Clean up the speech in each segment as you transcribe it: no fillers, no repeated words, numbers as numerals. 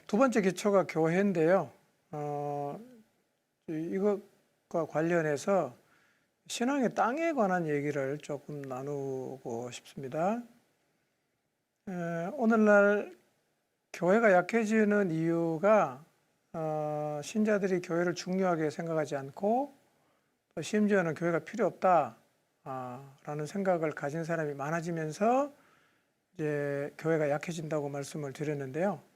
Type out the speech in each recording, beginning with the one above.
두 번째 기초가 교회인데요. 이것과 관련해서 신앙의 땅에 관한 얘기를 조금 나누고 싶습니다. 오늘날 교회가 약해지는 이유가 신자들이 교회를 중요하게 생각하지 않고 또 심지어는 교회가 필요 없다라는 생각을 가진 사람이 많아지면서 이제 교회가 약해진다고 말씀을 드렸는데요.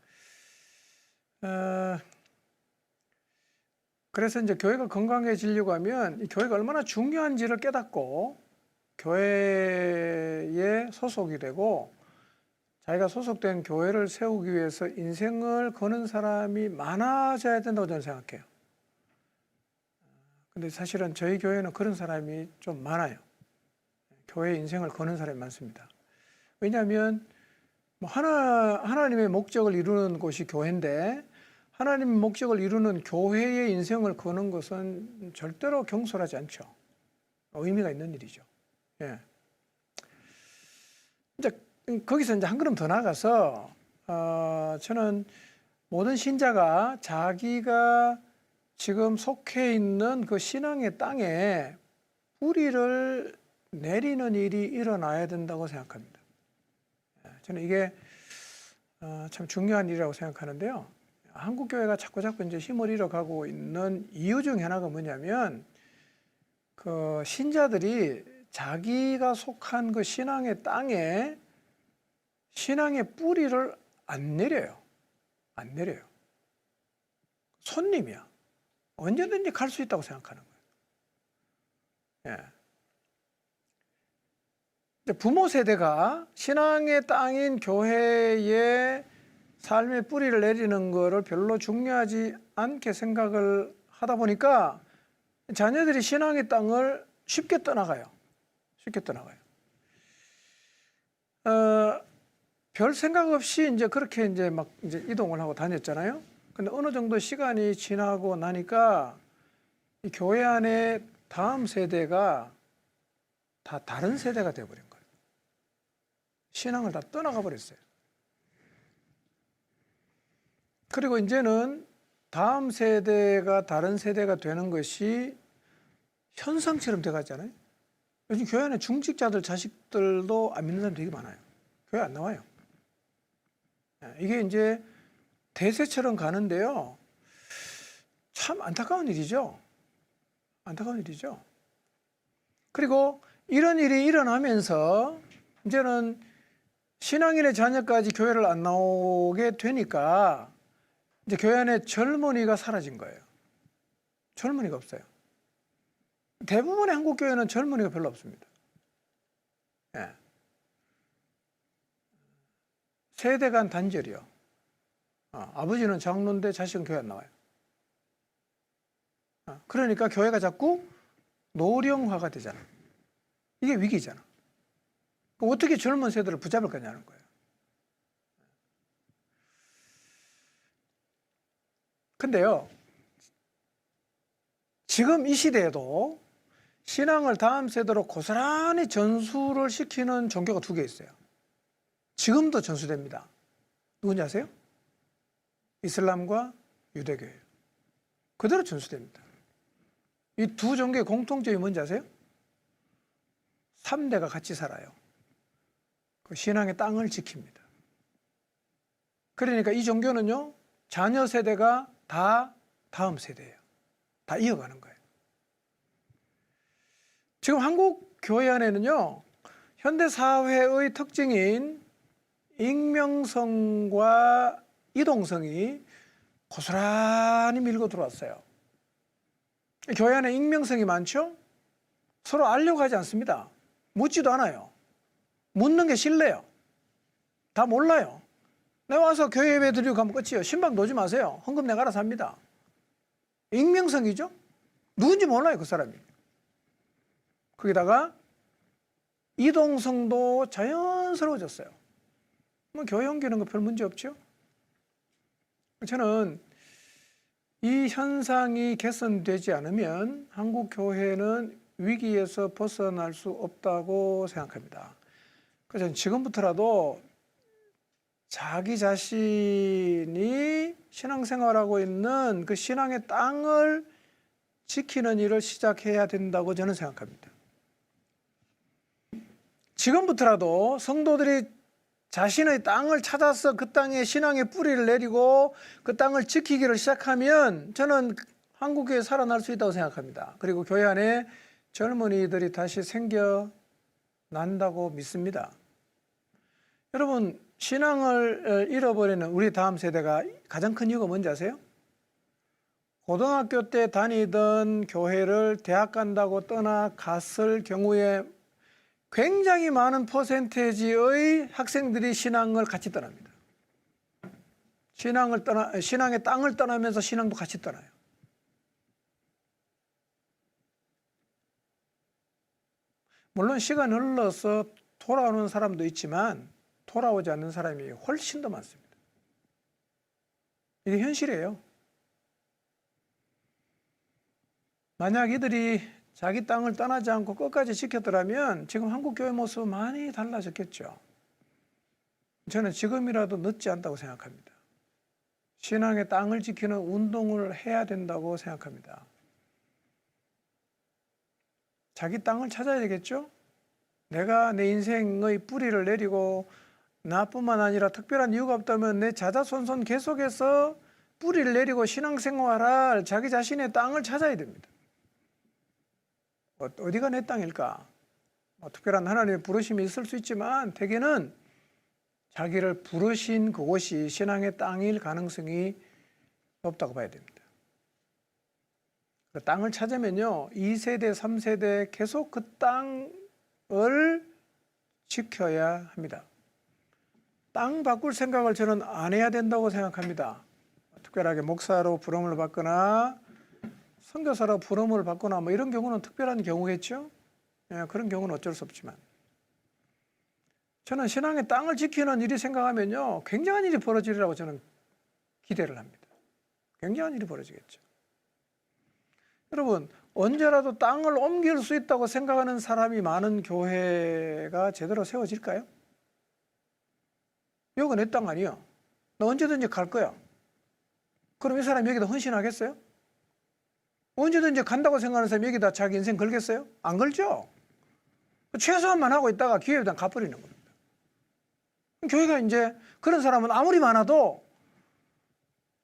그래서 이제 교회가 건강해지려고 하면 이 교회가 얼마나 중요한지를 깨닫고 교회에 소속이 되고 자기가 소속된 교회를 세우기 위해서 인생을 거는 사람이 많아져야 된다고 저는 생각해요. 근데 사실은 저희 교회는 그런 사람이 좀 많아요. 교회 인생을 거는 사람이 많습니다. 왜냐하면 하나님의 목적을 이루는 곳이 교회인데 하나님의 목적을 이루는 교회의 인생을 거는 것은 절대로 경솔하지 않죠. 의미가 있는 일이죠. 예. 이제 거기서 이제 한 걸음 더 나가서 저는 모든 신자가 자기가 지금 속해 있는 그 신앙의 땅에 뿌리를 내리는 일이 일어나야 된다고 생각합니다. 저는 이게 참 중요한 일이라고 생각하는데요. 한국 교회가 자꾸 이제 힘을 잃어가고 있는 이유 중 하나가 뭐냐면 그 신자들이 자기가 속한 그 신앙의 땅에 신앙의 뿌리를 안 내려요. 안 내려요. 손님이야. 언제든지 갈 수 있다고 생각하는 거예요. 예. 부모 세대가 신앙의 땅인 교회에 삶의 뿌리를 내리는 것을 별로 중요하지 않게 생각을 하다 보니까 자녀들이 신앙의 땅을 쉽게 떠나가요. 쉽게 떠나가요. 별 생각 없이 이제 그렇게 이제 이동을 하고 다녔잖아요. 근데 어느 정도 시간이 지나고 나니까 이 교회 안에 다음 세대가 다 다른 세대가 되어버린 거예요. 신앙을 다 떠나가 버렸어요. 그리고 이제는 다음 세대가 다른 세대가 되는 것이 현상처럼 돼가잖아요. 요즘 교회 안에 중직자들 자식들도 안 믿는 사람 되게 많아요. 교회 안 나와요. 이게 이제 대세처럼 가는데요. 참 안타까운 일이죠. 안타까운 일이죠. 그리고 이런 일이 일어나면서 이제는 신앙인의 자녀까지 교회를 안 나오게 되니까 이제 교회 안에 젊은이가 사라진 거예요. 젊은이가 없어요. 대부분의 한국 교회는 젊은이가 별로 없습니다. 예. 세대 간 단절이요. 아버지는 장로인데 자식은 교회 안 나와요. 그러니까 교회가 자꾸 노령화가 되잖아. 이게 위기잖아. 어떻게 젊은 세대를 붙잡을 거냐는 거예요. 근데요, 지금 이 시대에도 신앙을 다음 세대로 고스란히 전수를 시키는 종교가 두 개 있어요. 지금도 전수됩니다. 누군지 아세요? 이슬람과 유대교예요. 그대로 전수됩니다. 이 두 종교의 공통점이 뭔지 아세요? 3대가 같이 살아요. 그 신앙의 땅을 지킵니다. 그러니까 이 종교는요, 자녀 세대가 다 다음 세대예요. 다 이어가는 거예요. 지금 한국 교회 안에는요, 현대 사회의 특징인 익명성과 이동성이 고스란히 밀고 들어왔어요. 교회 안에 익명성이 많죠? 서로 알려고 하지 않습니다. 묻지도 않아요. 묻는 게 싫네요. 다 몰라요. 내가 와서 교회 예배 드리고 가면 끝이에요. 신방 놓지 마세요. 헌금 내가 알아서 합니다. 익명성이죠? 누군지 몰라요, 그 사람이. 거기다가 이동성도 자연스러워졌어요. 교회 옮기는 거 별 문제 없죠? 저는 이 현상이 개선되지 않으면 한국 교회는 위기에서 벗어날 수 없다고 생각합니다. 그래서 지금부터라도 자기 자신이 신앙생활하고 있는 그 신앙의 땅을 지키는 일을 시작해야 된다고 저는 생각합니다. 지금부터라도 성도들이 자신의 땅을 찾아서 그 땅에 신앙의 뿌리를 내리고 그 땅을 지키기를 시작하면 저는 한국교회 살아날 수 있다고 생각합니다. 그리고 교회 안에 젊은이들이 다시 생겨난다고 믿습니다. 여러분, 신앙을 잃어버리는 우리 다음 세대가 가장 큰 이유가 뭔지 아세요? 고등학교 때 다니던 교회를 대학 간다고 떠나갔을 경우에 굉장히 많은 퍼센테이지의 학생들이 신앙을 같이 떠납니다. 신앙의 땅을 떠나면서 신앙도 같이 떠나요. 물론 시간이 흘러서 돌아오는 사람도 있지만 돌아오지 않는 사람이 훨씬 더 많습니다. 이게 현실이에요. 만약 이들이 자기 땅을 떠나지 않고 끝까지 지켰더라면 지금 한국 교회 모습은 많이 달라졌겠죠. 저는 지금이라도 늦지 않다고 생각합니다. 신앙의 땅을 지키는 운동을 해야 된다고 생각합니다. 자기 땅을 찾아야 되겠죠? 내가 내 인생의 뿌리를 내리고 나뿐만 아니라 특별한 이유가 없다면 내 자자손손 계속해서 뿌리를 내리고 신앙생활할 자기 자신의 땅을 찾아야 됩니다. 어디가 내 땅일까? 특별한 하나님의 부르심이 있을 수 있지만 대개는 자기를 부르신 그곳이 신앙의 땅일 가능성이 높다고 봐야 됩니다. 그 땅을 찾으면요, 2세대, 3세대 계속 그 땅을 지켜야 합니다. 땅 바꿀 생각을 저는 안 해야 된다고 생각합니다. 특별하게 목사로 부름을 받거나 선교사로 부름을 받거나 뭐 이런 경우는 특별한 경우겠죠. 예, 그런 경우는 어쩔 수 없지만 저는 신앙의 땅을 지키는 일이 생각하면요, 굉장한 일이 벌어지리라고 저는 기대를 합니다. 굉장한 일이 벌어지겠죠. 여러분, 언제라도 땅을 옮길 수 있다고 생각하는 사람이 많은 교회가 제대로 세워질까요? 여기가 내 땅 아니야. 나 언제든지 갈 거야. 그럼 이 사람이 여기다 헌신하겠어요? 언제든지 간다고 생각하는 사람이 여기다 자기 인생 걸겠어요? 안 걸죠? 최소한만 하고 있다가 기회에 대한 갚아버리는 겁니다. 교회가 이제 그런 사람은 아무리 많아도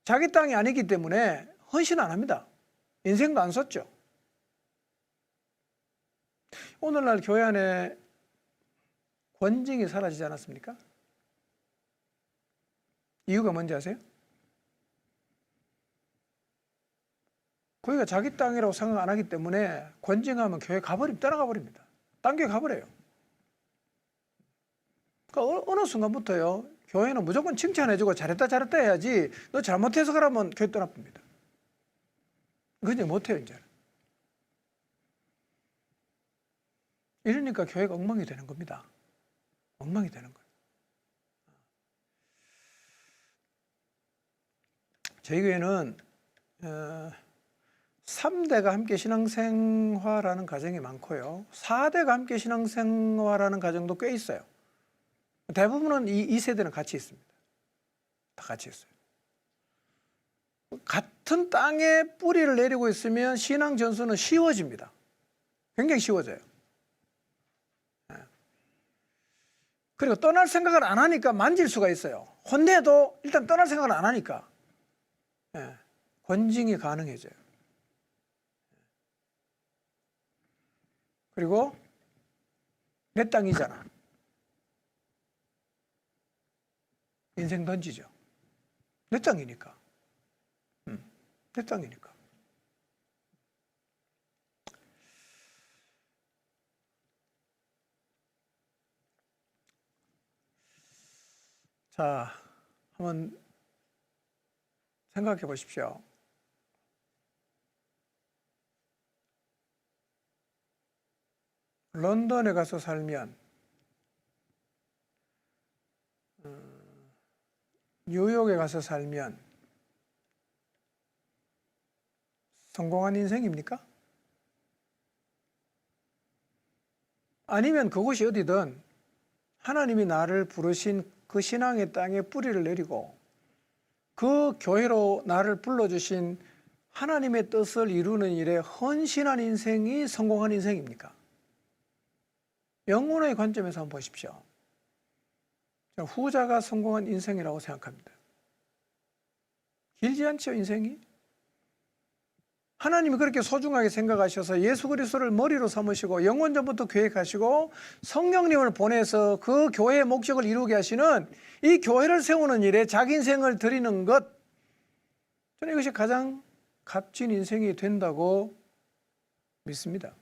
자기 땅이 아니기 때문에 헌신 안 합니다. 인생도 안 썼죠. 오늘날 교회 안에 권징이 사라지지 않았습니까? 이유가 뭔지 아세요? 거기가 자기 땅이라고 생각 안 하기 때문에 권징하면 교회 떠나가 버립니다. 딴 교회 가버려요. 그러니까 어느 순간부터요, 교회는 무조건 칭찬해주고 잘했다 해야지, 너 잘못해서 그러면 교회 떠나봅니다. 그거 이제 못해요, 이제. 이러니까 교회가 엉망이 되는 겁니다. 엉망이 되는 거예요. 저희 교회는 3대가 함께 신앙생활하는 가정이 많고요. 4대가 함께 신앙생활하는 가정도 꽤 있어요. 대부분은 이 세대는 같이 있습니다. 다 같이 있어요. 같은 땅에 뿌리를 내리고 있으면 신앙 전수는 쉬워집니다. 굉장히 쉬워져요. 그리고 떠날 생각을 안 하니까 만질 수가 있어요. 혼내도 일단 떠날 생각을 안 하니까 권징이 가능해져요. 그리고 내 땅이잖아. 인생 던지죠. 내 땅이니까. 내 땅이니까. 자, 한번 생각해 보십시오. 런던에 가서 살면, 뉴욕에 가서 살면 성공한 인생입니까? 아니면 그곳이 어디든 하나님이 나를 부르신 그 신앙의 땅에 뿌리를 내리고 그 교회로 나를 불러주신 하나님의 뜻을 이루는 일에 헌신한 인생이 성공한 인생입니까? 영혼의 관점에서 한번 보십시오. 저는 후자가 성공한 인생이라고 생각합니다. 길지 않죠, 인생이? 하나님이 그렇게 소중하게 생각하셔서 예수 그리스도를 머리로 삼으시고 영원전부터 계획하시고 성령님을 보내서 그 교회의 목적을 이루게 하시는 이 교회를 세우는 일에 자기 인생을 드리는 것, 저는 이것이 가장 값진 인생이 된다고 믿습니다.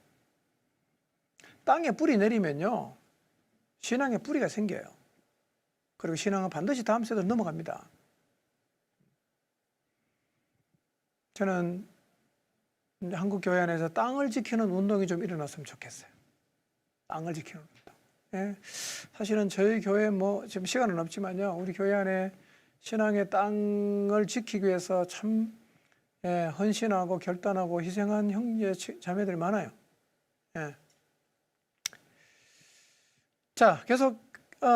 땅에 뿌리 내리면요, 신앙에 뿌리가 생겨요. 그리고 신앙은 반드시 다음 세대로 넘어갑니다. 저는 한국 교회 안에서 땅을 지키는 운동이 좀 일어났으면 좋겠어요. 땅을 지키는 운동. 예. 사실은 저희 교회 지금 시간은 없지만요, 우리 교회 안에 신앙의 땅을 지키기 위해서 참 헌신하고 결단하고 희생한 형제 자매들이 많아요. 예. 자, 계속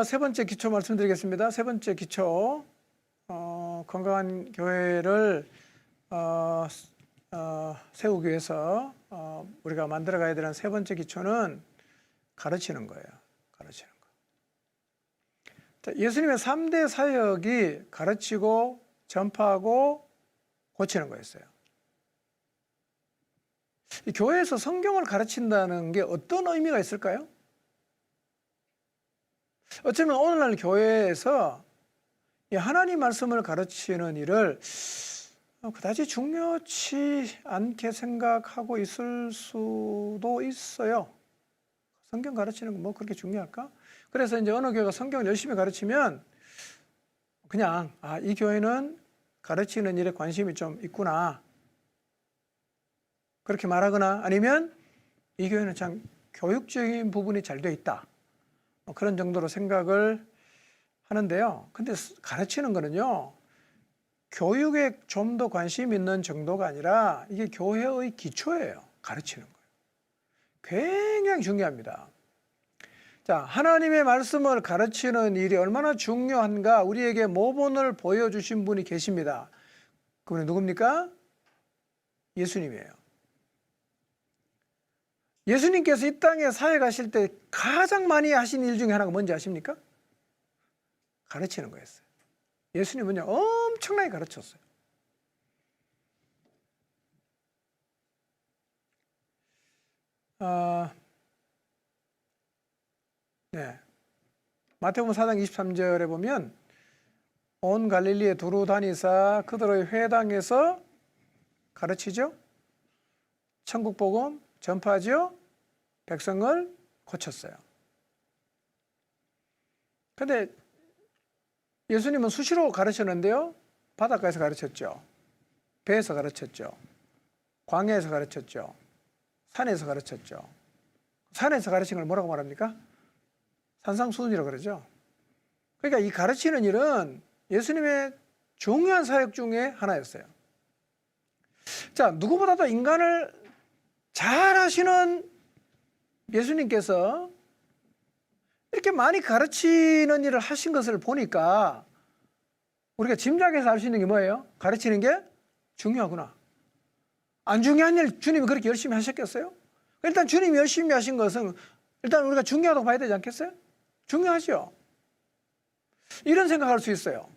세 번째 기초 말씀드리겠습니다. 세 번째 기초, 건강한 교회를 세우기 위해서 우리가 만들어가야 되는 세 번째 기초는 가르치는 거예요. 가르치는 거. 자, 예수님의 3대 사역이 가르치고 전파하고 고치는 거였어요. 이 교회에서 성경을 가르친다는 게 어떤 의미가 있을까요? 어쩌면 오늘날 교회에서 하나님 말씀을 가르치는 일을 그다지 중요치 않게 생각하고 있을 수도 있어요. 성경 가르치는 거 뭐 그렇게 중요할까? 그래서 이제 어느 교회가 성경을 열심히 가르치면 그냥 이 교회는 가르치는 일에 관심이 좀 있구나, 그렇게 말하거나, 아니면 이 교회는 참 교육적인 부분이 잘 돼 있다, 그런 정도로 생각을 하는데요. 근데 가르치는 거는요, 교육에 좀 더 관심 있는 정도가 아니라 이게 교회의 기초예요. 가르치는 거예요. 굉장히 중요합니다. 자, 하나님의 말씀을 가르치는 일이 얼마나 중요한가 우리에게 모본을 보여주신 분이 계십니다. 그분이 누굽니까? 예수님이에요. 예수님께서 이 땅에 사역하실 때 가장 많이 하신 일 중에 하나가 뭔지 아십니까? 가르치는 거였어요. 예수님은요, 엄청나게 가르쳤어요. 마태복음 4장 23절에 보면 온 갈릴리에 두루 다니사 그들의 회당에서 가르치죠. 천국 복음 전파하죠. 백성을 고쳤어요. 근데 예수님은 수시로 가르쳤는데요, 바닷가에서 가르쳤죠. 배에서 가르쳤죠. 광야에서 가르쳤죠. 산에서 가르쳤죠. 산에서 가르친 걸 뭐라고 말합니까? 산상수훈이라고 그러죠. 그러니까 이 가르치는 일은 예수님의 중요한 사역 중에 하나였어요. 자, 누구보다도 인간을 잘 아시는 예수님께서 이렇게 많이 가르치는 일을 하신 것을 보니까 우리가 짐작해서 알 수 있는 게 뭐예요? 가르치는 게 중요하구나. 안 중요한 일 주님이 그렇게 열심히 하셨겠어요? 일단 주님이 열심히 하신 것은 일단 우리가 중요하다고 봐야 되지 않겠어요? 중요하죠. 이런 생각할 수 있어요.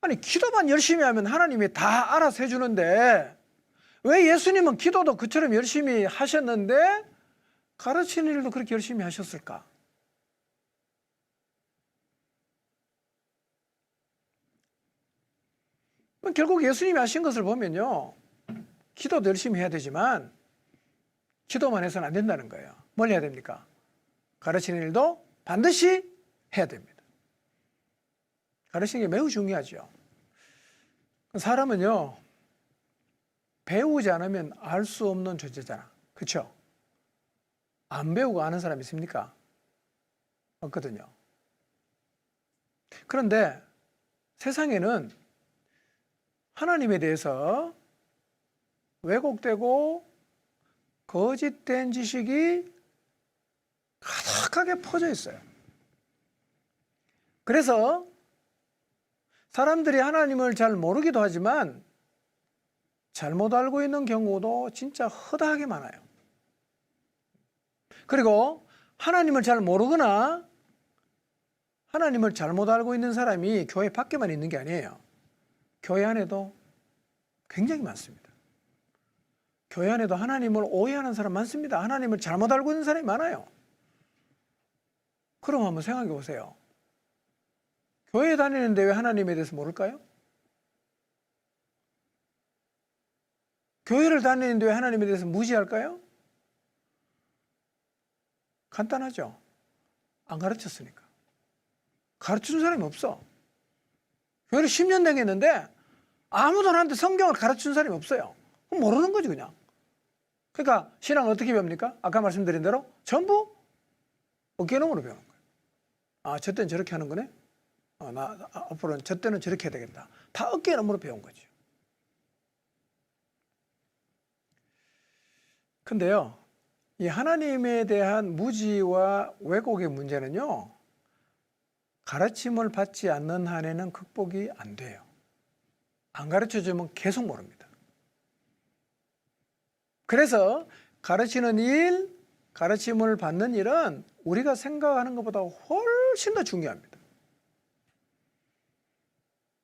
아니, 기도만 열심히 하면 하나님이 다 알아서 해주는데 왜 예수님은 기도도 그처럼 열심히 하셨는데 가르치는 일도 그렇게 열심히 하셨을까? 결국 예수님이 하신 것을 보면요, 기도도 열심히 해야 되지만 기도만 해서는 안 된다는 거예요. 뭘 해야 됩니까? 가르치는 일도 반드시 해야 됩니다. 가르치는 게 매우 중요하죠. 사람은요, 배우지 않으면 알 수 없는 존재잖아. 그렇죠? 안 배우고 아는 사람 있습니까? 없거든요. 그런데 세상에는 하나님에 대해서 왜곡되고 거짓된 지식이 가득하게 퍼져 있어요. 그래서 사람들이 하나님을 잘 모르기도 하지만 잘못 알고 있는 경우도 진짜 허다하게 많아요. 그리고 하나님을 잘 모르거나 하나님을 잘못 알고 있는 사람이 교회 밖에만 있는 게 아니에요. 교회 안에도 굉장히 많습니다. 교회 안에도 하나님을 오해하는 사람 많습니다. 하나님을 잘못 알고 있는 사람이 많아요. 그럼 한번 생각해 보세요. 교회 다니는데 왜 하나님에 대해서 모를까요? 교회를 다니는데 왜 하나님에 대해서 무지할까요? 간단하죠. 안 가르쳤으니까. 가르치는 사람이 없어. 교회를 10년 다녔는데 아무도 나한테 성경을 가르치는 사람이 없어요. 그럼 모르는 거지 그냥. 그러니까 신앙을 어떻게 배웁니까? 아까 말씀드린 대로 전부 어깨너머로 배우는 거예요. 아, 저 때는 저렇게 하는 거네? 앞으로는 저 때는 저렇게 해야 되겠다. 다 어깨너머로 배운 거죠. 근데요, 이 하나님에 대한 무지와 왜곡의 문제는요, 가르침을 받지 않는 한에는 극복이 안 돼요. 안 가르쳐주면 계속 모릅니다. 그래서 가르치는 일, 가르침을 받는 일은 우리가 생각하는 것보다 훨씬 더 중요합니다.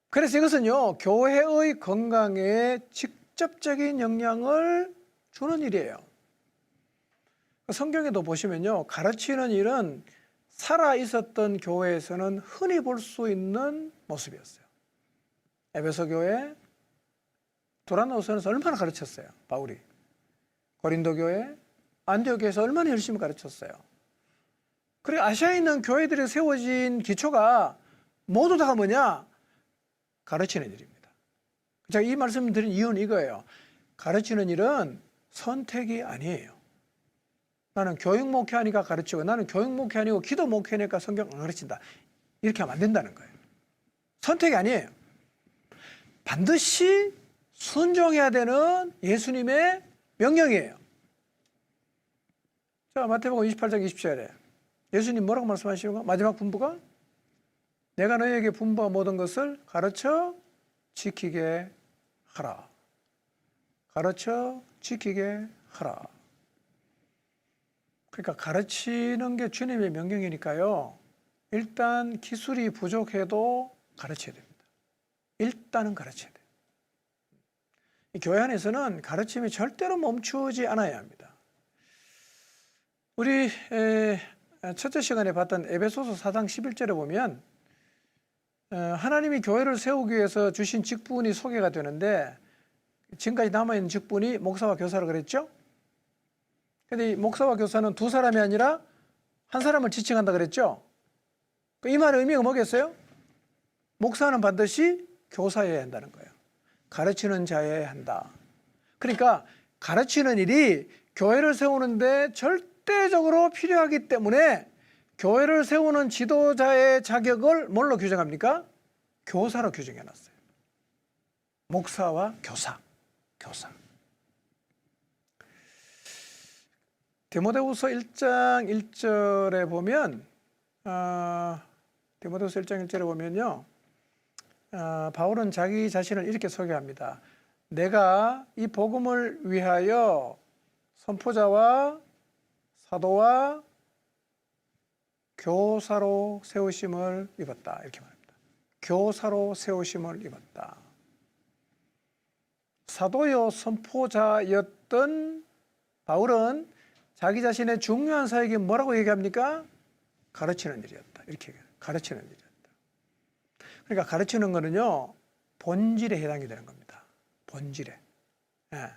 그래서 이것은요, 교회의 건강에 직접적인 영향을 주는 일이에요. 성경에도 보시면요, 가르치는 일은 살아 있었던 교회에서는 흔히 볼 수 있는 모습이었어요. 에베소 교회, 도라노선에서 얼마나 가르쳤어요, 바울이. 고린도 교회, 안디옥에서 얼마나 열심히 가르쳤어요. 그리고 아시아에 있는 교회들이 세워진 기초가 모두 다 뭐냐? 가르치는 일입니다. 제가 이 말씀을 드린 이유는 이거예요. 가르치는 일은 선택이 아니에요. 나는 교육 목회하니까 가르치고, 나는 교육 목회 아니고 기도 목회니까 성경 안 가르친다. 이렇게 하면 안 된다는 거예요. 선택이 아니에요. 반드시 순종해야 되는 예수님의 명령이에요. 자, 마태복음 28장 20절에 예수님 뭐라고 말씀하시는 거? 마지막 분부가 내가 너희에게 분부한 모든 것을 가르쳐 지키게 하라. 가르쳐 지키게 하라. 그러니까 가르치는 게 주님의 명령이니까요. 일단 기술이 부족해도 가르쳐야 됩니다. 일단은 가르쳐야 돼요. 이 교회 안에서는 가르침이 절대로 멈추지 않아야 합니다. 우리 첫째 시간에 봤던 에베소서 4장 11절에 보면 하나님이 교회를 세우기 위해서 주신 직분이 소개가 되는데 지금까지 남아있는 직분이 목사와 교사를 그랬죠? 근데 이 목사와 교사는 두 사람이 아니라 한 사람을 지칭한다 그랬죠? 이 말의 의미가 뭐겠어요? 목사는 반드시 교사여야 한다는 거예요. 가르치는 자여야 한다. 그러니까 가르치는 일이 교회를 세우는데 절대적으로 필요하기 때문에 교회를 세우는 지도자의 자격을 뭘로 규정합니까? 교사로 규정해놨어요. 목사와 교사. 디모데후서 1장 1절에 보면 디모데후서 1장 1절에 보면요, 바울은 자기 자신을 이렇게 소개합니다. 내가 이 복음을 위하여 선포자와 사도와 교사로 세우심을 입었다. 이렇게 말합니다. 교사로 세우심을 입었다. 사도요 선포자였던 바울은 자기 자신의 중요한 사역이 뭐라고 얘기합니까? 가르치는 일이었다. 이렇게 얘기해요. 가르치는 일이었다. 그러니까 가르치는 거는요, 본질에 해당이 되는 겁니다. 본질에. 예.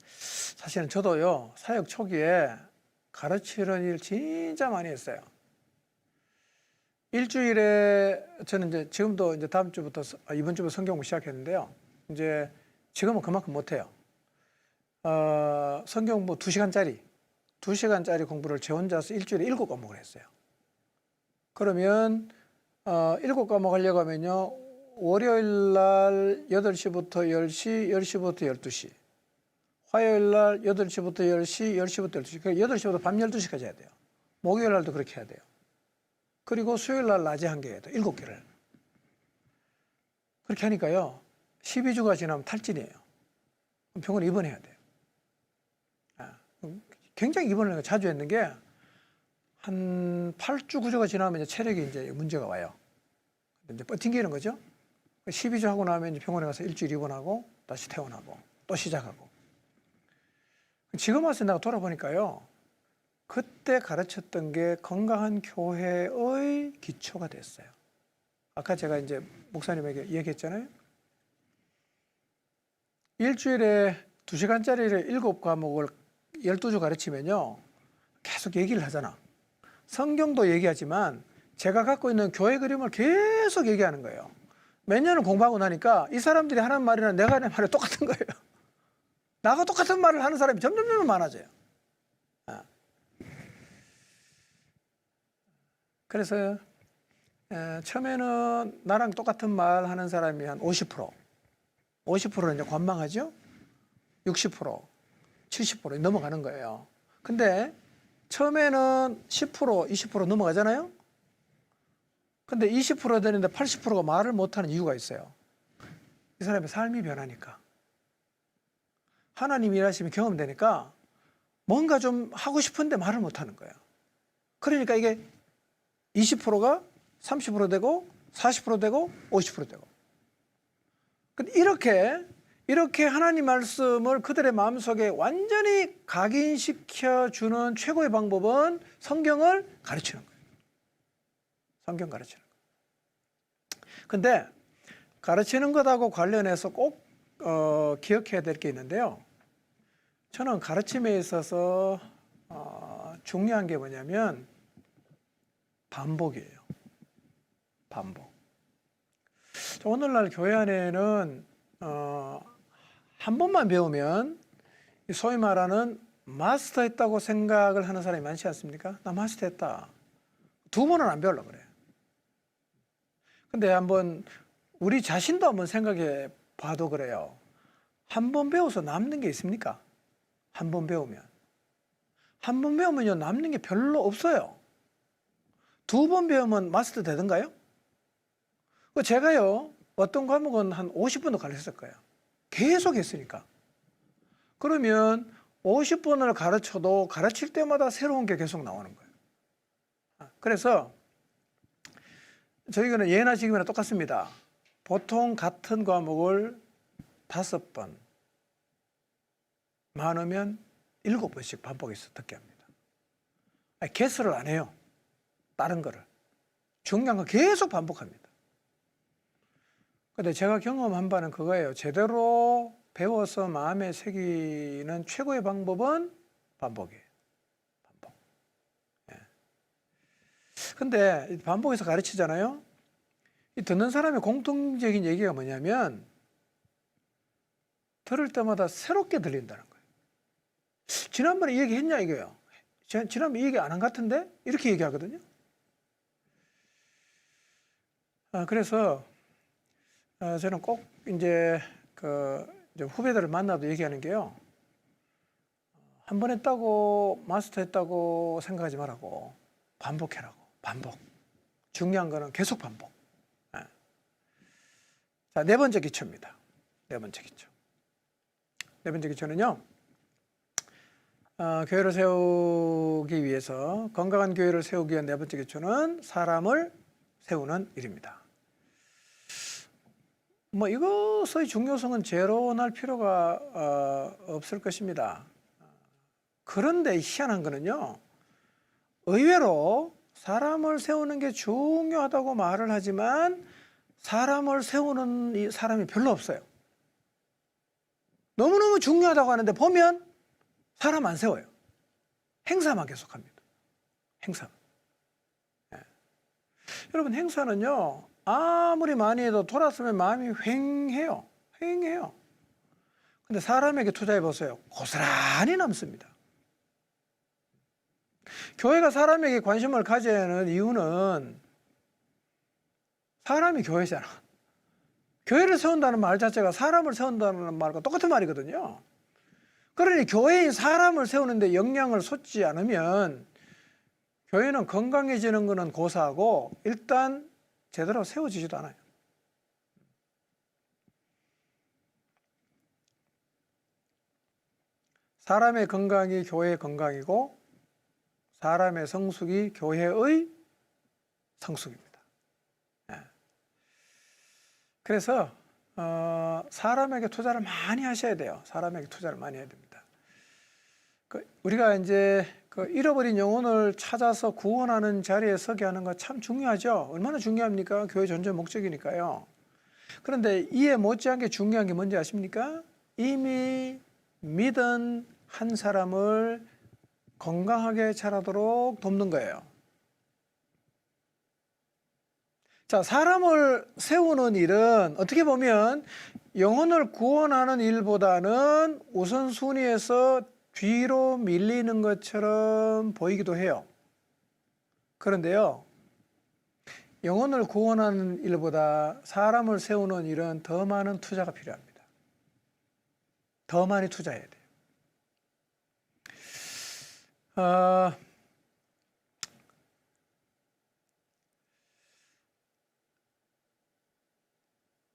사실은 저도요, 사역 초기에 가르치는 일 진짜 많이 했어요. 일주일에 저는 이제 지금도 이제 다음 주부터 이번 주부터 성경 공부 시작했는데요. 이제 지금은 그만큼 못 해요. 성경 공부 2시간짜리 공부를 제 혼자서 일주일에 7과목을 했어요. 그러면 7과목 하려고 하면요, 월요일 날 8시부터 10시, 10시부터 12시, 화요일 날 8시부터 10시, 10시부터 12시, 8시부터 밤 12시까지 해야 돼요. 목요일 날도 그렇게 해야 돼요. 그리고 수요일 날 낮에 1개에 7개를. 그렇게 하니까요. 12주가 지나면 탈진이에요. 병원에 입원해야 돼요. 굉장히 입원을 자주 했는 게 한 8주, 9주가 지나면 이제 체력이 이제 문제가 와요. 이제 버팅기는 거죠. 12주 하고 나면 이제 병원에 가서 일주일 입원하고 다시 퇴원하고 또 시작하고. 지금 와서 내가 돌아보니까요. 그때 가르쳤던 게 건강한 교회의 기초가 됐어요. 아까 제가 이제 목사님에게 얘기했잖아요. 일주일에 2시간짜리를 7과목을 12주 가르치면요. 계속 얘기를 하잖아. 성경도 얘기하지만 제가 갖고 있는 교회 그림을 계속 얘기하는 거예요. 몇 년을 공부하고 나니까 이 사람들이 하는 말이랑 내가 하는 말이 똑같은 거예요. 나하고 똑같은 말을 하는 사람이 점점 많아져요. 그래서 처음에는 나랑 똑같은 말 하는 사람이 한 50%는 이제 관망하죠. 60%, 70% 넘어가는 거예요. 근데 처음에는 10%, 20% 넘어가잖아요. 근데 20% 되는데 80%가 말을 못하는 이유가 있어요. 이 사람의 삶이 변하니까. 하나님 일하시면 경험되니까 뭔가 좀 하고 싶은데 말을 못하는 거예요. 그러니까 이게 20%가 30% 되고 40% 되고 50% 되고. 근데 이렇게 하나님 말씀을 그들의 마음속에 완전히 각인시켜 주는 최고의 방법은 성경을 가르치는 거예요. 성경 가르치는 거예요. 근데 가르치는 것하고 관련해서 꼭 기억해야 될 게 있는데요. 저는 가르침에 있어서 중요한 게 뭐냐면 반복이에요. 반복. 오늘날 교회 안에는 한 번만 배우면 소위 말하는 마스터했다고 생각을 하는 사람이 많지 않습니까? 나 마스터했다. 2번은 안 배우려고 그래요. 근데 한번 우리 자신도 한번 생각해 봐도 그래요. 한 번 배워서 남는 게 있습니까? 한 번 배우면. 한 번 배우면요, 남는 게 별로 없어요. 2번 배우면 마스터 되던가요? 제가요, 어떤 과목은 한 50번도 가르쳤을 거예요. 계속 했으니까. 그러면 50번을 가르쳐도 가르칠 때마다 새로운 게 계속 나오는 거예요. 그래서 저희는 예나 지금이나 똑같습니다. 보통 같은 과목을 5번, 많으면 7번씩 반복해서 듣게 합니다. 개수를 안 해요. 다른 거를. 중요한 건 계속 반복합니다. 근데 제가 경험한 바는 그거예요. 제대로 배워서 마음에 새기는 최고의 방법은 반복이에요. 반복. 예. 근데 반복해서 가르치잖아요. 이 듣는 사람의 공통적인 얘기가 뭐냐면 들을 때마다 새롭게 들린다는 거예요. 지난번에 이 얘기 했냐 이거예요. 지난번에 이 얘기 안 한 것 같은데? 이렇게 얘기하거든요. 그래서 저는 꼭 이제 후배들을 만나도 얘기하는 게요. 한 번 했다고 마스터 했다고 생각하지 말라고 반복해라고. 반복. 중요한 거는 계속 반복. 자, 4번째 기초입니다. 4번째 기초. 4번째 기초는요. 교회를 세우기 위해서 건강한 교회를 세우기 위한 4번째 기초는 사람을 세우는 일입니다. 이것의 중요성은 제로할 필요가 없을 것입니다. 그런데 희한한 거는요. 의외로 사람을 세우는 게 중요하다고 말을 하지만 사람을 세우는 이 사람이 별로 없어요. 너무너무 중요하다고 하는데 보면 사람 안 세워요. 행사만 계속합니다. 행사. 네. 여러분 행사는요. 아무리 많이 해도 돌았으면 마음이 휑해요. 휑해요. 근데 사람에게 투자해 보세요. 고스란히 남습니다. 교회가 사람에게 관심을 가져야 하는 이유는 사람이 교회잖아. 교회를 세운다는 말 자체가 사람을 세운다는 말과 똑같은 말이거든요. 그러니 교회인 사람을 세우는데 영향을 쏟지 않으면 교회는 건강해지는 것은 고사하고 일단 제대로 세워지지도 않아요. 사람의 건강이 교회의 건강이고 사람의 성숙이 교회의 성숙입니다. 그래서 사람에게 투자를 많이 하셔야 돼요. 사람에게 투자를 많이 해야 됩니다. 우리가 이제 잃어버린 영혼을 찾아서 구원하는 자리에 서게 하는 거 참 중요하죠. 얼마나 중요합니까? 교회 전체 목적이니까요. 그런데 이에 못지않게 중요한 게 뭔지 아십니까? 이미 믿은 한 사람을 건강하게 자라도록 돕는 거예요. 자, 사람을 세우는 일은 어떻게 보면 영혼을 구원하는 일보다는 우선순위에서 뒤로 밀리는 것처럼 보이기도 해요. 그런데요, 영혼을 구원하는 일보다 사람을 세우는 일은 더 많은 투자가 필요합니다. 더 많이 투자해야 돼요.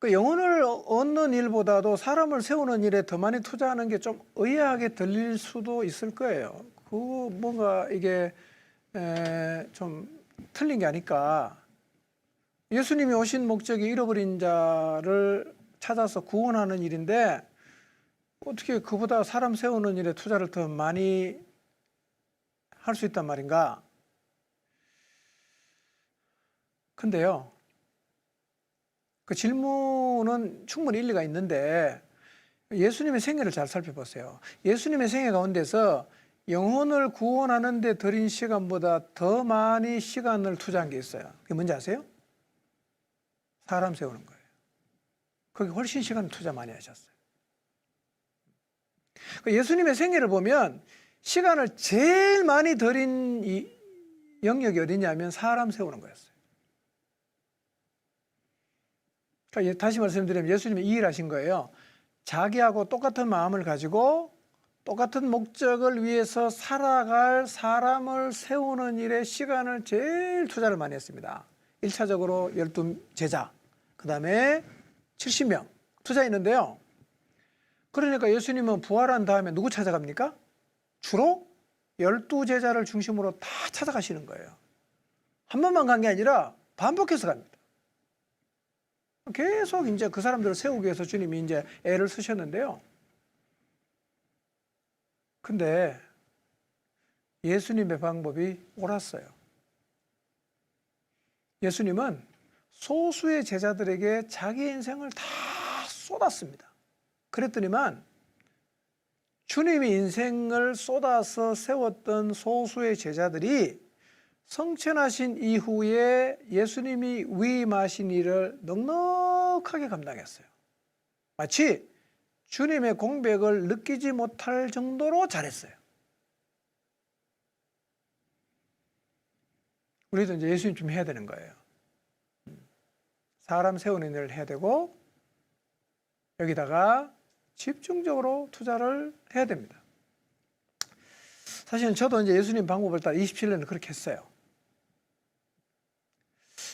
영혼을 얻는 일보다도 사람을 세우는 일에 더 많이 투자하는 게 좀 의아하게 들릴 수도 있을 거예요. 뭔가 이게 좀 틀린 게 아닐까. 예수님이 오신 목적이 잃어버린 자를 찾아서 구원하는 일인데 어떻게 그보다 사람 세우는 일에 투자를 더 많이 할 수 있단 말인가? 근데요, 그 질문은 충분히 일리가 있는데 예수님의 생애를 잘 살펴보세요. 예수님의 생애 가운데서 영혼을 구원하는 데 들인 시간보다 더 많이 시간을 투자한 게 있어요. 그게 뭔지 아세요? 사람 세우는 거예요. 거기 훨씬 시간을 투자 많이 하셨어요. 예수님의 생애를 보면 시간을 제일 많이 들인 이 영역이 어디냐면 사람 세우는 거였어요. 그러니까 다시 말씀드리면 예수님이 이 일 하신 거예요. 자기하고 똑같은 마음을 가지고 똑같은 목적을 위해서 살아갈 사람을 세우는 일에 시간을 제일 투자를 많이 했습니다. 1차적으로 12제자, 그 다음에 70명 투자했는데요. 그러니까 예수님은 부활한 다음에 누구 찾아갑니까? 주로 12제자를 중심으로 다 찾아가시는 거예요. 한 번만 간 게 아니라 반복해서 갑니다. 계속 이제 그 사람들을 세우기 위해서 주님이 이제 애를 쓰셨는데요. 근데 예수님의 방법이 옳았어요. 예수님은 소수의 제자들에게 자기 인생을 다 쏟았습니다. 그랬더니만 주님이 인생을 쏟아서 세웠던 소수의 제자들이 성천하신 이후에 예수님이 위임하신 일을 넉넉하게 감당했어요. 마치 주님의 공백을 느끼지 못할 정도로 잘했어요. 우리도 이제 예수님 좀 해야 되는 거예요. 사람 세우는 일을 해야 되고 여기다가 집중적으로 투자를 해야 됩니다. 사실은 저도 이제 예수님 방법을 따라 27년을 그렇게 했어요.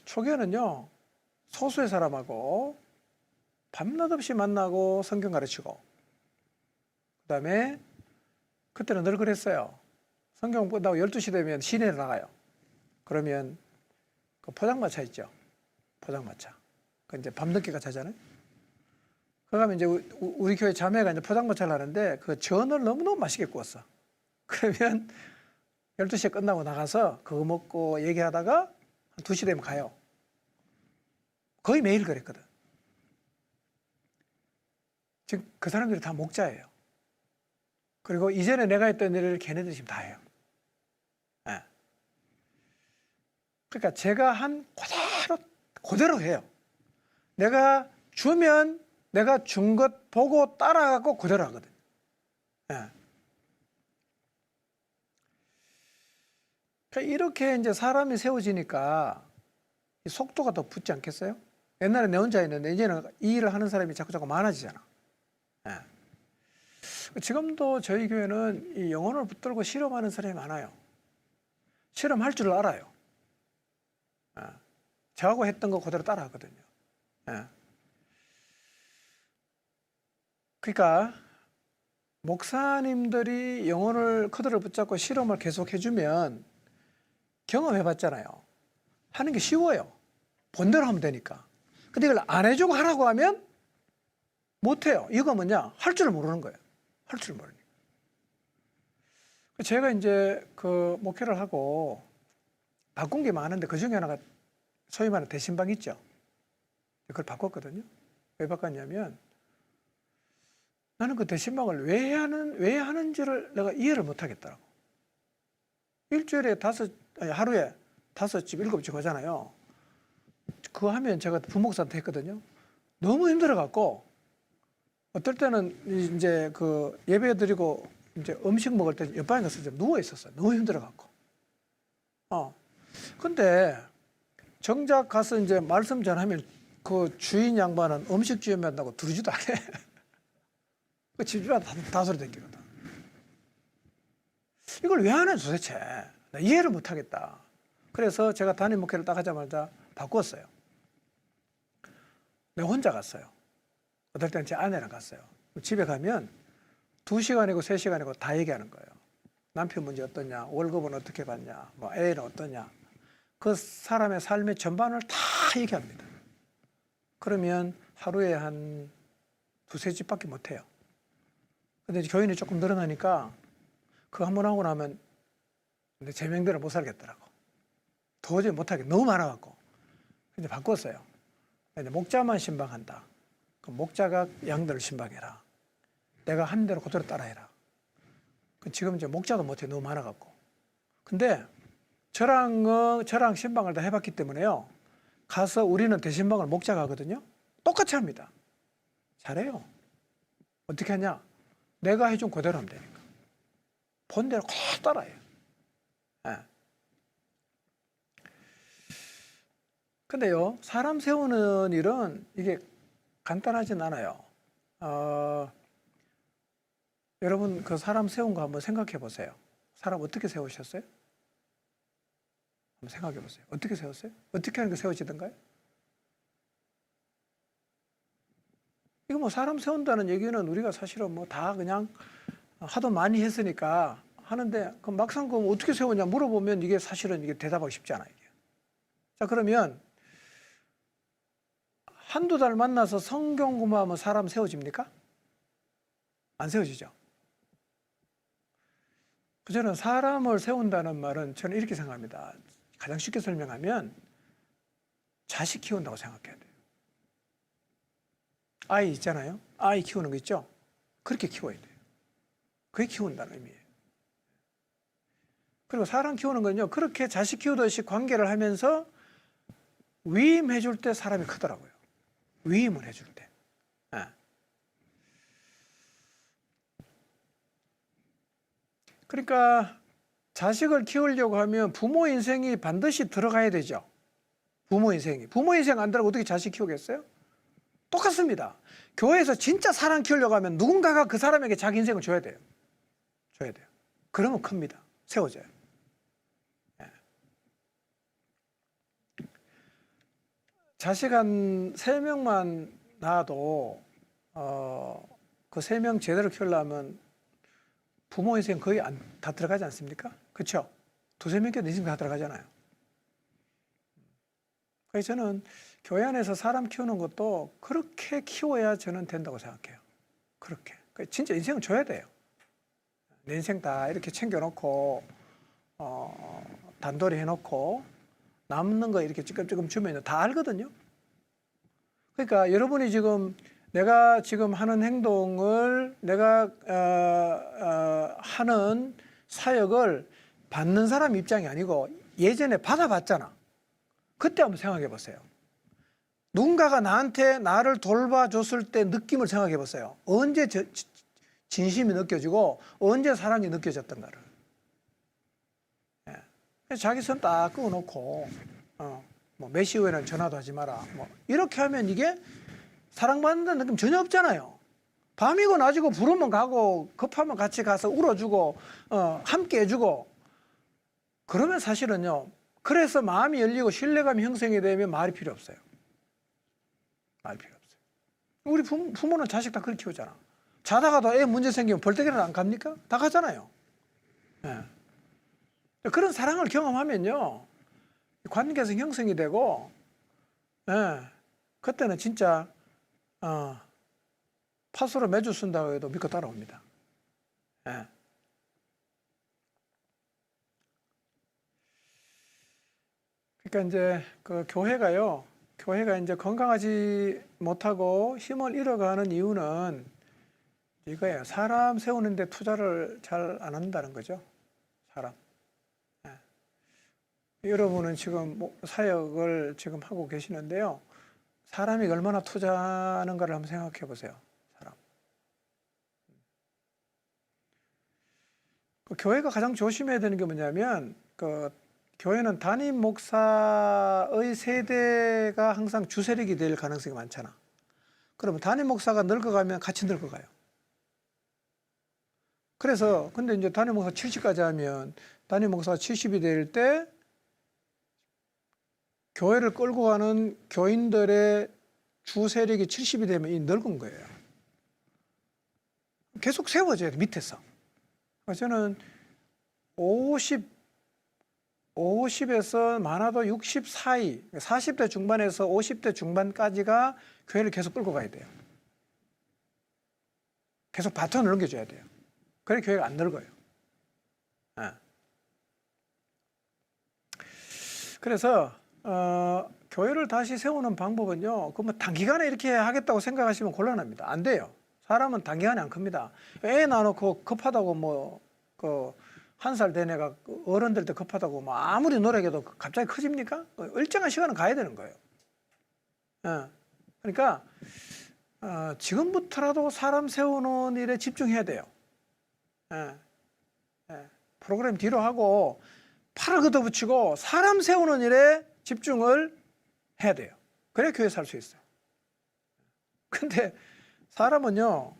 초기에는요, 소수의 사람하고 밤낮 없이 만나고 성경 가르치고, 그 다음에 그때는 늘 그랬어요. 성경 끝나고 12시 되면 시내에 나가요. 그러면 그 포장마차 있죠. 포장마차. 그 이제 밤늦게까지 하잖아요. 그러면 이제 우리 교회 자매가 이제 포장마차를 하는데 그 전을 너무너무 맛있게 구웠어. 그러면 12시에 끝나고 나가서 그거 먹고 얘기하다가 한 2시 되면 가요. 거의 매일 그랬거든. 지금 그 사람들이 다 목자예요. 그리고 이전에 내가 했던 일을 걔네들이 지금 다 해요. 네. 그러니까 제가 한 그대로 해요. 내가 주면 내가 준 것 보고 따라가고 그대로 하거든. 네. 그러니까 이렇게 이제 사람이 세워지니까 속도가 더 붙지 않겠어요? 옛날에 내 혼자 했는데 이제는 이 일을 하는 사람이 자꾸 많아지잖아. 네. 지금도 저희 교회는 이 영혼을 붙들고 실험하는 사람이 많아요. 실험할 줄 알아요. 저하고 했던 거 그대로 따라하거든요. 그러니까 목사님들이 영혼을 커드를 붙잡고 실험을 계속 해주면 경험해봤잖아요. 하는 게 쉬워요. 본대로 하면 되니까. 근데 이걸 안 해주고 하라고 하면 못해요. 이거 뭐냐? 할 줄 모르는 거예요. 할 줄 모르니까. 제가 이제 그 목회를 하고 바꾼 게 많은데 그 중에 하나가 소위 말하는 대신방 있죠. 그걸 바꿨거든요. 왜 바꿨냐면 나는 그 대신방을 왜 하는지를 내가 이해를 못 하겠더라고. 일주일에 하루에 5집, 7집 하잖아요. 그거 하면 제가 부목사한테 했거든요. 너무 힘들어갖고, 어떨 때는 이제 그 예배 드리고 이제 음식 먹을 때 옆방에 가서 좀 누워 있었어요. 너무 힘들어갖고. 근데 정작 가서 이제 말씀 전하면 그 주인 양반은 음식 주문한다고 들으지도 않아. 그 집주마다 다 소리 듣기거든. 이걸 왜 하는 도대체? 나 이해를 못 하겠다. 그래서 제가 담임 목회를 딱 하자마자 바꿨어요. 내가 혼자 갔어요. 어떨 때는 제 아내랑 갔어요. 집에 가면 2시간이고 3시간이고 다 얘기하는 거예요. 남편 문제 어떠냐, 월급은 어떻게 받냐, 뭐 애는 어떠냐. 그 사람의 삶의 전반을 다 얘기합니다. 그러면 하루에 한 2-3집밖에 못 해요. 근데 이제 교인이 조금 늘어나니까 그거 한 번 하고 나면 제 명대로 못 살겠더라고. 도저히 못하게 너무 많아갖고. 이제 바꿨어요. 이제 목자만 신방한다. 그럼 목자가 양들을 신방해라. 내가 한 대로 그대로 따라해라. 지금 이제 목자도 못해. 너무 많아갖고. 근데 저랑 신방을 다 해봤기 때문에요. 가서 우리는 대신방을 목자가 하거든요. 똑같이 합니다. 잘해요. 어떻게 하냐? 내가 해준 그대로 하면 되니까. 본대로 꼭 따라해요. 근데요, 사람 세우는 일은 이게 간단하진 않아요. 여러분, 그 사람 세운 거 한번 생각해 보세요. 사람 어떻게 세우셨어요? 한번 생각해 보세요. 어떻게 세웠어요? 어떻게 하는 게 세워지던가요? 이거 뭐 사람 세운다는 얘기는 우리가 사실은 뭐 다 그냥 하도 많이 했으니까 하는데 그 막상 그 어떻게 세우냐 물어보면 이게 사실은 이게 대답하기 쉽지 않아요. 이게. 자, 그러면 한두 달 만나서 성경 공부하면 사람 세워집니까? 안 세워지죠. 저는 사람을 세운다는 말은 저는 이렇게 생각합니다. 가장 쉽게 설명하면 자식 키운다고 생각해야 돼요. 아이 있잖아요. 아이 키우는 거 있죠. 그렇게 키워야 돼요. 그게 키운다는 의미예요. 그리고 사람 키우는 건요. 그렇게 자식 키우듯이 관계를 하면서 위임해 줄 때 사람이 크더라고요. 위임을 해줄 때. 그러니까 자식을 키우려고 하면 부모 인생이 반드시 들어가야 되죠. 부모 인생이. 부모 인생 안 들어가고 어떻게 자식 키우겠어요? 똑같습니다. 교회에서 진짜 사람 키우려고 하면 누군가가 그 사람에게 자기 인생을 줘야 돼요. 줘야 돼요. 그러면 큽니다. 세워져요. 자식 한 3명만 낳아도 그 3명 제대로 키우려면 부모 인생 거의 다 들어가지 않습니까? 그렇죠? 2-3명께 인생 다 들어가잖아요. 그래서 저는 교회 안에서 사람 키우는 것도 그렇게 키워야 저는 된다고 생각해요. 그렇게. 진짜 인생을 줘야 돼요. 내 인생 다 이렇게 챙겨놓고 단돌이 해놓고 남는 거 이렇게 찔끔찔끔 주면 다 알거든요. 그러니까 여러분이 지금 내가 지금 하는 행동을 내가 하는 사역을 받는 사람 입장이 아니고 예전에 받아봤잖아. 그때 한번 생각해 보세요. 누군가가 나한테 나를 돌봐줬을 때 느낌을 생각해 보세요. 언제 진심이 느껴지고 언제 사랑이 느껴졌던가를. 자기 손 딱 끄어놓고 뭐 몇 시 후에는 전화도 하지 마라. 뭐 이렇게 하면 이게 사랑받는다는 느낌 전혀 없잖아요. 밤이고 낮이고 부르면 가고 급하면 같이 가서 울어주고 함께 해주고 그러면 사실은요, 그래서 마음이 열리고 신뢰감이 형성이 되면 말이 필요 없어요. 말 필요 없어요. 우리 부모는 자식 다 그렇게 키우잖아. 자다가도 애 문제 생기면 벌떡이라도 안 갑니까? 다 가잖아요. 예. 그런 사랑을 경험하면요, 관계에서 형성이 되고, 예, 그때는 진짜 팥으로 매주 쓴다고 해도 믿고 따라옵니다. 예. 그러니까 이제 그 교회가 이제 건강하지 못하고 힘을 잃어가는 이유는 이거예요. 사람 세우는데 투자를 잘 안 한다는 거죠. 사람. 예. 여러분은 지금 사역을 지금 하고 계시는데요. 사람이 얼마나 투자하는가를 한번 생각해 보세요. 사람. 그 교회가 가장 조심해야 되는 게 뭐냐면, 그 교회는 담임 목사의 세대가 항상 주세력이 될 가능성이 많잖아. 그러면 담임 목사가 늙어가면 같이 늙어가요. 그래서 근데 이제 담임 목사 70까지 하면 담임 목사가 70이 될 때 교회를 끌고 가는 교인들의 주세력이 70이 되면 이 늙은 거예요. 계속 세워져야 돼, 밑에서. 저는 50에서 많아도 60 사이, 40대 중반에서 50대 중반까지가 교회를 계속 끌고 가야 돼요. 계속 바톤을 넘겨줘야 돼요. 그래 교회가 안 늙어요. 네. 그래서 교회를 다시 세우는 방법은요, 그 뭐 단기간에 이렇게 하겠다고 생각하시면 곤란합니다. 안 돼요. 사람은 단기간에 안 큽니다. 애 낳아놓고 급하다고 한 살 된 애가 어른 될 때 급하다고 아무리 노력해도 갑자기 커집니까? 일정한 시간은 가야 되는 거예요. 그러니까 지금부터라도 사람 세우는 일에 집중해야 돼요. 프로그램 뒤로 하고 팔을 걷어붙이고 사람 세우는 일에 집중을 해야 돼요. 그래야 교회 살 수 있어요. 근데 사람은요,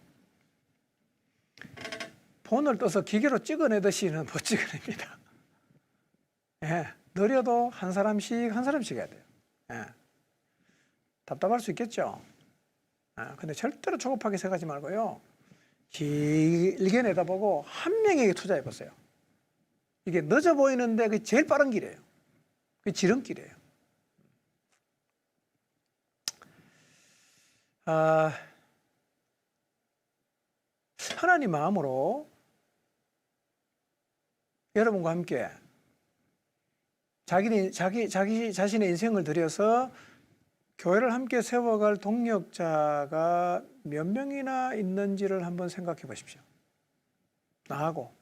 폰을 떠서 기계로 찍어내듯이는 못 찍어냅니다. 느려도 한 사람씩 해야 돼요. 답답할 수 있겠죠. 근데 절대로 조급하게 생각하지 말고요, 길게 내다보고 한 명에게 투자해 보세요. 이게 늦어 보이는데 그게 제일 빠른 길이에요. 그게 지름길이에요. 하나님 마음으로 여러분과 함께 자기 자신의 인생을 들여서 교회를 함께 세워갈 동력자가 몇 명이나 있는지를 한번 생각해 보십시오. 나하고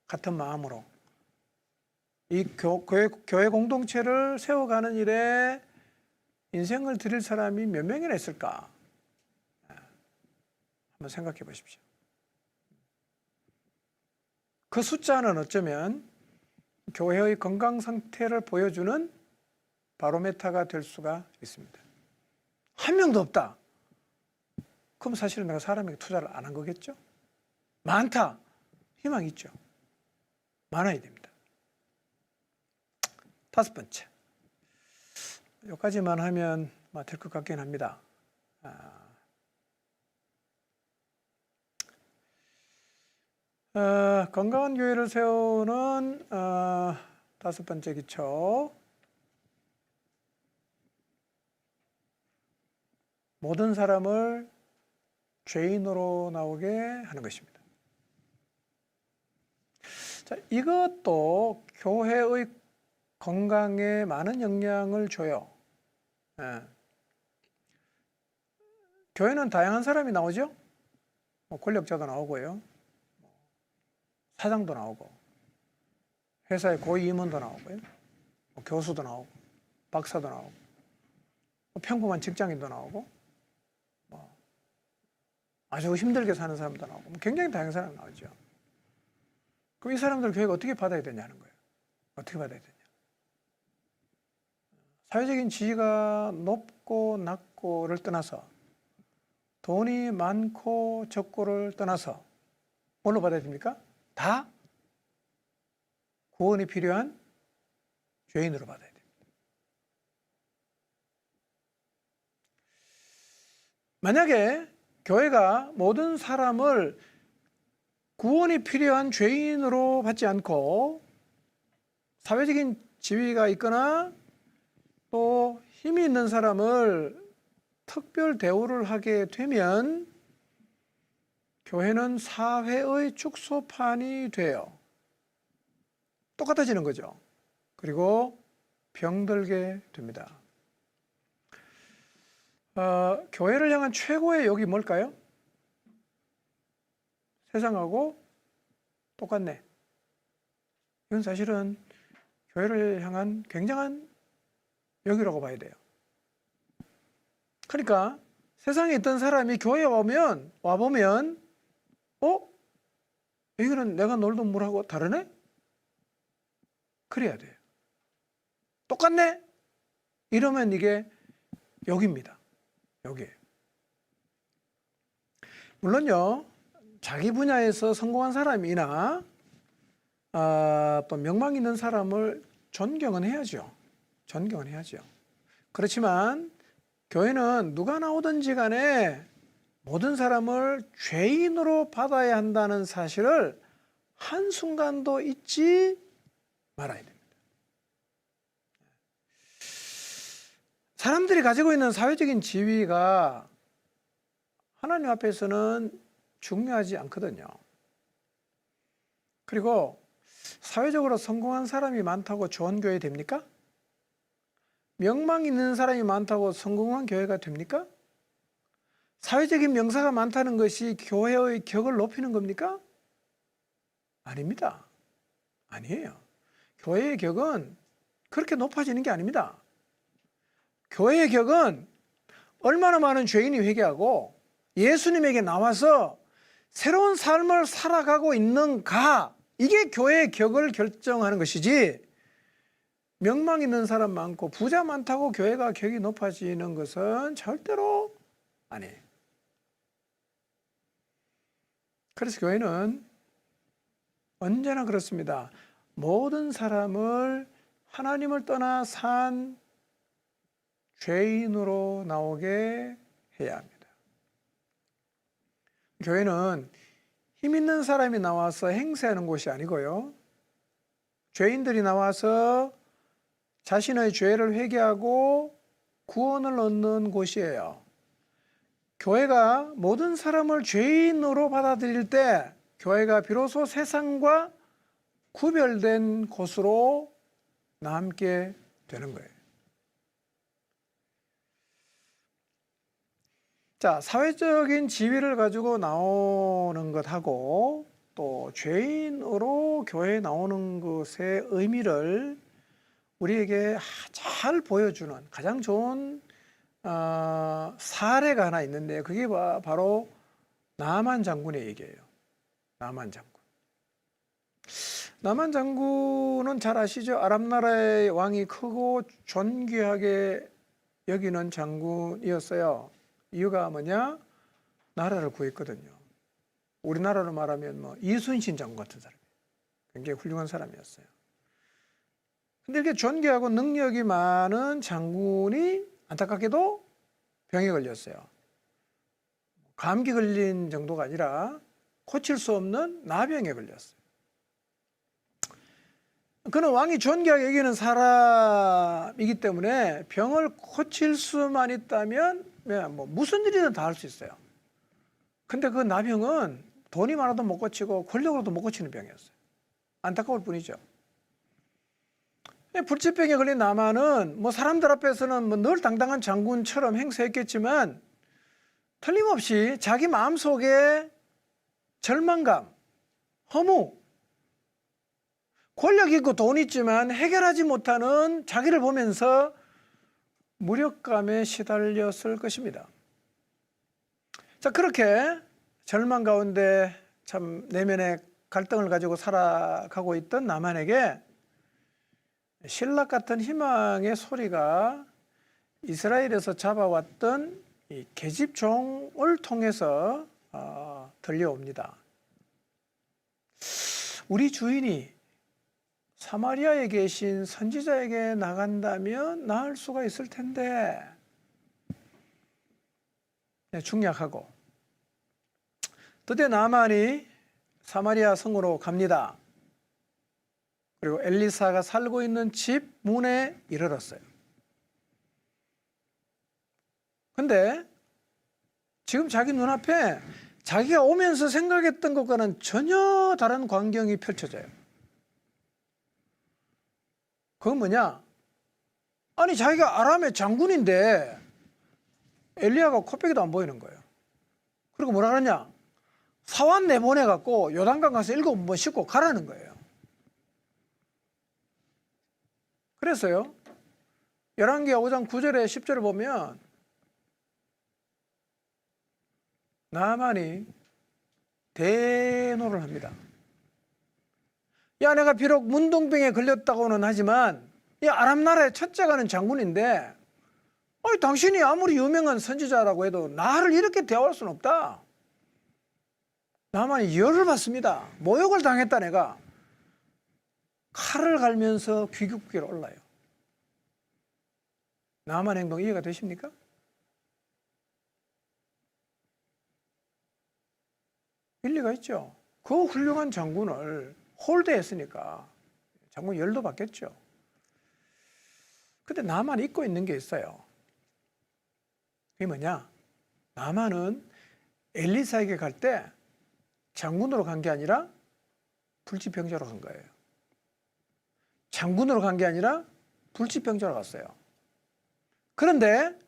같은 마음으로 이 교회 공동체를 세워가는 일에 인생을 드릴 사람이 몇 명이나 있을까? 한번 생각해 보십시오. 그 숫자는 어쩌면 교회의 건강 상태를 보여주는 바로메타가 될 수가 있습니다. 한 명도 없다. 그럼 사실은 내가 사람에게 투자를 안 한 거겠죠? 많다. 희망이 있죠. 많아야 됩니다. 5번째. 여기까지만 하면 될 것 같긴 합니다. 건강한 교회를 세우는 5번째 기초. 모든 사람을 죄인으로 나오게 하는 것입니다. 자, 이것도 교회의 건강에 많은 영향을 줘요. 교회는 다양한 사람이 나오죠. 권력자도 나오고요, 사장도 나오고, 회사의 고위 임원도 나오고요, 교수도 나오고, 박사도 나오고, 평범한 직장인도 나오고, 아주 힘들게 사는 사람도 나오고, 굉장히 다양한 사람이 나오죠. 그럼 이 사람들 교회가 어떻게 받아야 되냐는 거예요. 어떻게 받아야 되냐. 사회적인 지위가 높고 낮고를 떠나서, 돈이 많고 적고를 떠나서 뭘로 받아야 됩니까? 다 구원이 필요한 죄인으로 받아야 됩니다. 만약에 교회가 모든 사람을 구원이 필요한 죄인으로 받지 않고 사회적인 지위가 있거나 또 힘이 있는 사람을 특별 대우를 하게 되면 교회는 사회의 축소판이 돼요. 똑같아지는 거죠. 그리고 병들게 됩니다. 교회를 향한 최고의 욕이 뭘까요? 세상하고 똑같네. 이건 사실은 교회를 향한 굉장한 욕이라고 봐야 돼요. 그러니까 세상에 있던 사람이 교회에 와보면 이거는 내가 놀던 물하고 다르네? 그래야 돼요. 똑같네? 이러면 이게 욕입니다. 욕이에요. 물론요, 자기 분야에서 성공한 사람이나 또 명망 있는 사람을 존경은 해야죠. 존경은 해야죠. 그렇지만 교회는 누가 나오든지 간에 모든 사람을 죄인으로 받아야 한다는 사실을 한순간도 잊지 말아야 됩니다. 사람들이 가지고 있는 사회적인 지위가 하나님 앞에서는 중요하지 않거든요. 그리고 사회적으로 성공한 사람이 많다고 좋은 교회 됩니까? 명망 있는 사람이 많다고 성공한 교회가 됩니까? 사회적인 명사가 많다는 것이 교회의 격을 높이는 겁니까? 아닙니다. 아니에요. 교회의 격은 그렇게 높아지는 게 아닙니다. 교회의 격은 얼마나 많은 죄인이 회개하고 예수님에게 나와서 새로운 삶을 살아가고 있는가, 이게 교회의 격을 결정하는 것이지, 명망 있는 사람 많고 부자 많다고 교회가 격이 높아지는 것은 절대로 아니에요. 그래서 교회는 언제나 그렇습니다. 모든 사람을 하나님을 떠나 산 죄인으로 나오게 해야 합니다. 교회는 힘 있는 사람이 나와서 행세하는 곳이 아니고요, 죄인들이 나와서 자신의 죄를 회개하고 구원을 얻는 곳이에요. 교회가 모든 사람을 죄인으로 받아들일 때 교회가 비로소 세상과 구별된 곳으로 남게 되는 거예요. 자, 사회적인 지위를 가지고 나오는 것하고 또 죄인으로 교회에 나오는 것의 의미를 우리에게 잘 보여주는 가장 좋은 사례가 하나 있는데, 그게 바로 나만 장군의 얘기예요. 나만 장군. 나만 장군은 잘 아시죠? 아람 나라의 왕이 크고 존귀하게 여기는 장군이었어요. 이유가 뭐냐? 나라를 구했거든요. 우리나라로 말하면 이순신 장군 같은 사람, 굉장히 훌륭한 사람이었어요. 근데 이렇게 존귀하고 능력이 많은 장군이 안타깝게도 병에 걸렸어요. 감기 걸린 정도가 아니라 고칠 수 없는 나병에 걸렸어요. 그는 왕이 존귀하게 여기는 사람이기 때문에 병을 고칠 수만 있다면 무슨 일이든 다 할 수 있어요. 근데 그 나병은 돈이 많아도 못 고치고 권력으로도 못 고치는 병이었어요. 안타까울 뿐이죠. 불치병에 걸린 나만은 사람들 앞에서는 늘 당당한 장군처럼 행세했겠지만 틀림없이 자기 마음속에 절망감, 허무, 권력 있고 돈 있지만 해결하지 못하는 자기를 보면서 무력감에 시달렸을 것입니다. 자, 그렇게 절망 가운데 참 내면의 갈등을 가지고 살아가고 있던 나만에게 신락 같은 희망의 소리가 이스라엘에서 잡아왔던 이 계집종을 통해서 들려옵니다. 우리 주인이 사마리아에 계신 선지자에게 나간다면 나을 수가 있을 텐데 중략하고 드디어 나만이 사마리아 성으로 갑니다. 그리고 엘리사가 살고 있는 집 문에 이르렀어요. 근데 지금 자기 눈앞에 자기가 오면서 생각했던 것과는 전혀 다른 광경이 펼쳐져요. 그건 뭐냐? 아니 자기가 아람의 장군인데 엘리야가 코빼기도 안 보이는 거예요. 그리고 뭐라 그러냐? 사환 내보내갖고 요단강 가서 7번 씻고 가라는 거예요. 그래서요, 열왕기하 5장 9절에 10절을 보면 나만이 대노를 합니다. 야, 내가 비록 문둥병에 걸렸다고는 하지만 이 아람 나라의 첫째가는 장군인데 당신이 아무리 유명한 선지자라고 해도 나를 이렇게 대화할 수는 없다. 나만이 열을 받습니다. 모욕을 당했다. 내가 칼을 갈면서 귀국기로 올라요. 나만 행동 이해가 되십니까? 일리가 있죠. 그 훌륭한 장군을 홀대했으니까 장군 열도 받겠죠. 근데 나만 잊고 있는 게 있어요. 그게 뭐냐? 나만은 엘리사에게 갈 때 장군으로 간 게 아니라 불치병자로 간 거예요. 장군으로 간 게 아니라 불치병자로 갔어요. 그런데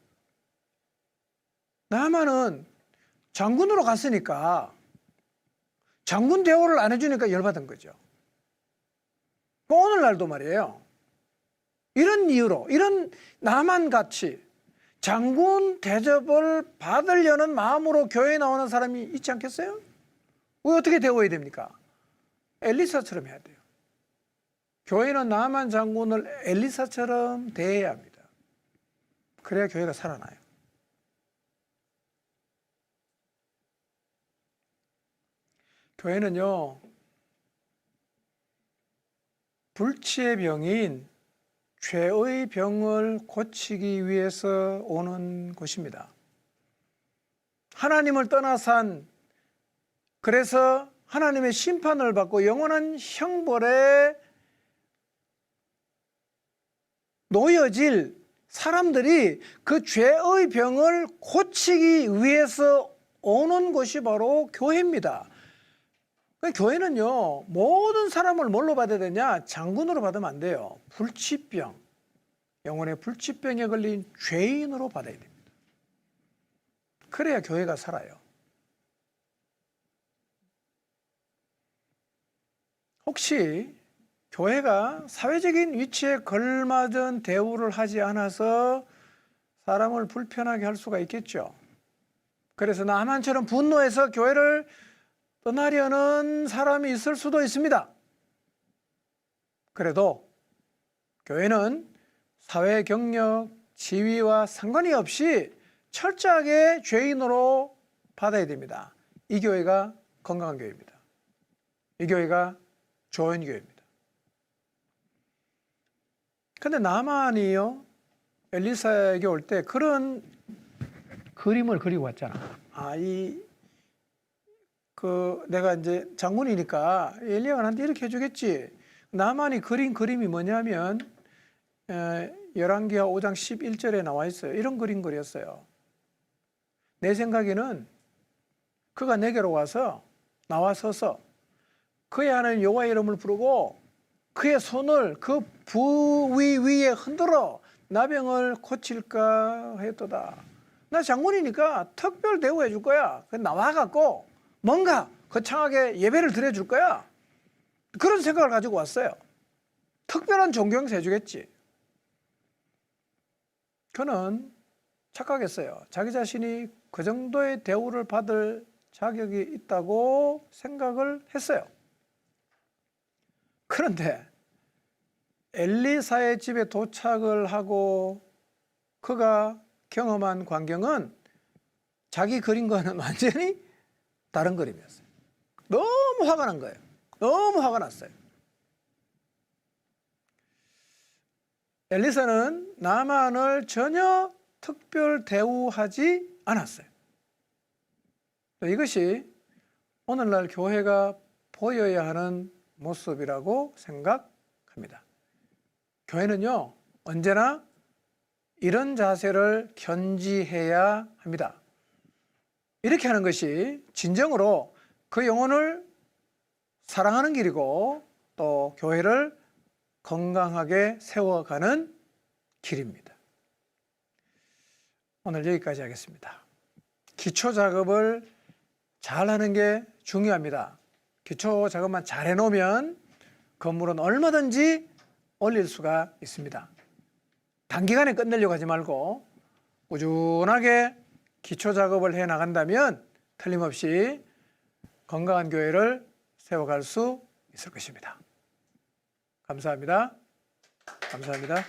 나만은 장군으로 갔으니까 장군 대우를 안 해주니까 열받은 거죠. 오늘날도 말이에요. 이런 이유로, 이런 나만 같이 장군 대접을 받으려는 마음으로 교회에 나오는 사람이 있지 않겠어요? 왜 어떻게 대우해야 됩니까? 엘리사처럼 해야 돼요. 교회는 나만 장군을 엘리사처럼 대해야 합니다. 그래야 교회가 살아나요. 교회는요, 불치의 병인 죄의 병을 고치기 위해서 오는 곳입니다. 하나님을 떠나산, 그래서 하나님의 심판을 받고 영원한 형벌에 놓여질 사람들이 그 죄의 병을 고치기 위해서 오는 곳이 바로 교회입니다. 교회는요, 모든 사람을 뭘로 받아야 되냐? 장군으로 받으면 안 돼요. 불치병, 영혼의 불치병에 걸린 죄인으로 받아야 됩니다. 그래야 교회가 살아요. 혹시 교회가 사회적인 위치에 걸맞은 대우를 하지 않아서 사람을 불편하게 할 수가 있겠죠. 그래서 나만처럼 분노해서 교회를 떠나려는 사람이 있을 수도 있습니다. 그래도 교회는 사회 경력, 지위와 상관이 없이 철저하게 죄인으로 받아야 됩니다. 이 교회가 건강한 교회입니다. 이 교회가 좋은 교회입니다. 근데 나만이요, 엘리사에게 올 때 그런 그림을 그리고 왔잖아. 내가 이제 장군이니까 엘리야가 나한테 이렇게 해주겠지. 나만이 그린 그림이 뭐냐면, 열왕기하 5장 11절에 나와 있어요. 이런 그림 그렸어요. 내 생각에는 그가 내게로 와서 나와서서 그의 하나님 여호와의 이름을 부르고 그의 손을 그 부위 위에 흔들어 나병을 고칠까 했도다. 나 장군이니까 특별 대우해 줄 거야. 나와갖고 뭔가 거창하게 예배를 드려줄 거야. 그런 생각을 가지고 왔어요. 특별한 존경사 해주겠지. 그는 착각했어요. 자기 자신이 그 정도의 대우를 받을 자격이 있다고 생각을 했어요. 그런데 엘리사의 집에 도착을 하고 그가 경험한 광경은 자기 그린 거는 완전히 다른 그림이었어요. 너무 화가 난 거예요. 너무 화가 났어요. 엘리사는 나만을 전혀 특별 대우하지 않았어요. 이것이 오늘날 교회가 보여야 하는 모습이라고 생각합니다. 교회는요, 언제나 이런 자세를 견지해야 합니다. 이렇게 하는 것이 진정으로 그 영혼을 사랑하는 길이고 또 교회를 건강하게 세워가는 길입니다. 오늘 여기까지 하겠습니다. 기초 작업을 잘하는 게 중요합니다. 기초 작업만 잘 해놓으면 건물은 얼마든지 올릴 수가 있습니다. 단기간에 끝내려고 하지 말고 꾸준하게 기초 작업을 해 나간다면 틀림없이 건강한 교회를 세워갈 수 있을 것입니다. 감사합니다. 감사합니다.